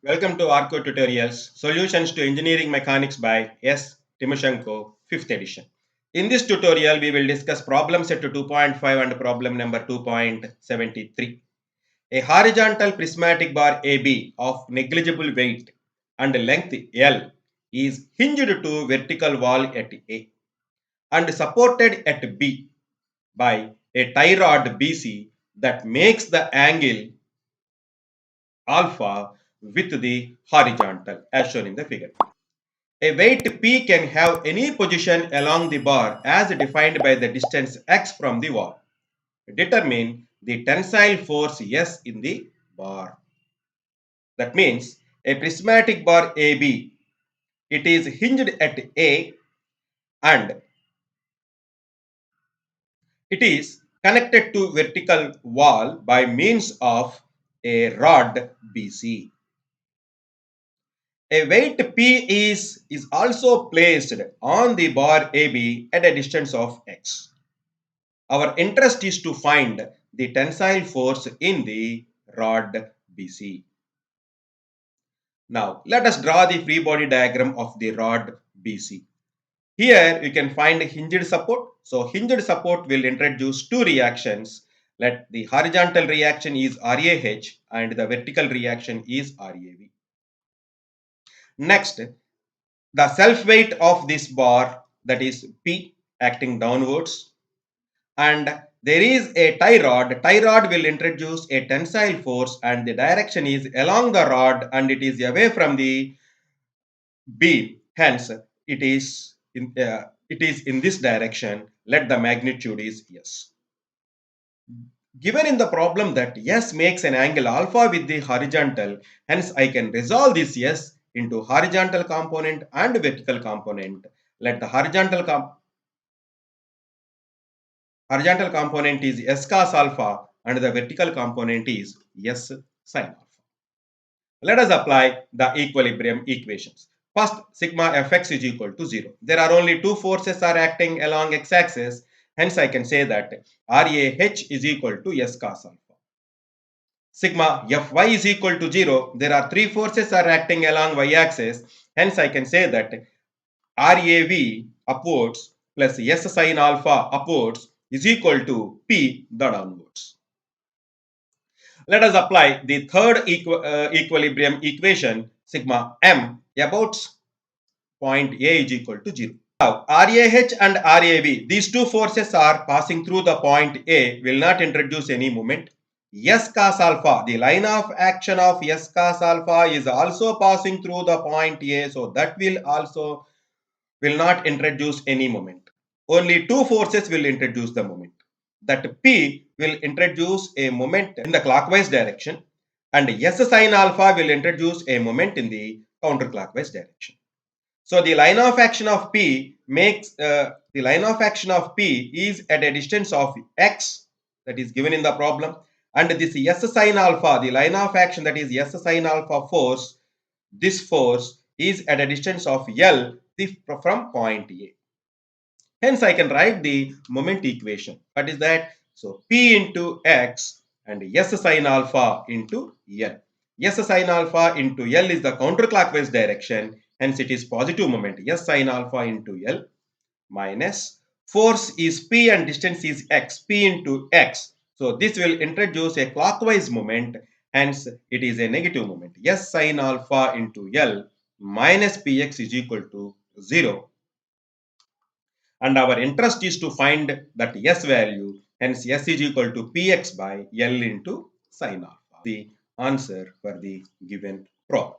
Welcome to Arco Tutorials, Solutions to Engineering Mechanics by S. Timoshenko, 5th edition. In this tutorial, we will discuss problem set to 2.5 and problem number 2.73. A horizontal prismatic bar AB of negligible weight and length L is hinged to vertical wall at A and supported at B by a tie rod BC that makes the angle alpha with the horizontal as shown in the figure. A weight P can have any position along the bar as defined by the distance x from the wall. Determine the tensile force S in the bar. That means a prismatic bar AB, it is hinged at A and it is connected to vertical wall by means of a rod BC. A weight P is also placed on the bar AB at a distance of x. Our interest is to find the tensile force in the rod BC. Now, let us draw the free body diagram of the rod BC. Here, you can find hinged support. So, hinged support will introduce two reactions. Let the horizontal reaction is RAH and the vertical reaction is RAV. Next, the self weight of this bar, that is P, acting downwards, and there is a tie rod. Tie rod will introduce a tensile force and the direction is along the rod and it is away from the beam. Hence, it is in this direction. Let the magnitude is S. Given in the problem that S makes an angle alpha with the horizontal, hence I can resolve this S into horizontal component and vertical component. Let the horizontal component is S cos alpha and the vertical component is S sin alpha. Let us apply the equilibrium equations. First, sigma fx is equal to 0. There are only two forces are acting along x-axis. Hence, I can say that RAH is equal to S cos alpha. Sigma Fy is equal to 0. There are three forces are acting along y-axis. Hence, I can say that RAV upwards plus S sin alpha upwards is equal to P the downwards. Let us apply the third equilibrium equation, sigma m about point A is equal to 0. Now, RAH and RAV, these two forces are passing through the point A, will not introduce any moment. S cos alpha, the line of action of S cos alpha is also passing through the point A, so that will not introduce any moment. Only two forces will introduce the moment. That P will introduce a moment in the clockwise direction and S sin alpha will introduce a moment in the counterclockwise direction. So the line of action of P is at a distance of x, that is given in the problem, and this S sin alpha, the line of action, that is S sin alpha force, this force is at a distance of L from point A. Hence, I can write the moment equation. What is that? So, P into x and S sin alpha into L. S sin alpha into L is the counterclockwise direction. Hence, it is positive moment. S sin alpha into L minus force is P and distance is x. P into x. So, this will introduce a clockwise moment. Hence, it is a negative moment. S sin alpha into L minus Px is equal to 0. And our interest is to find that S value. Hence, S is equal to Px by L into sin alpha. The answer for the given problem.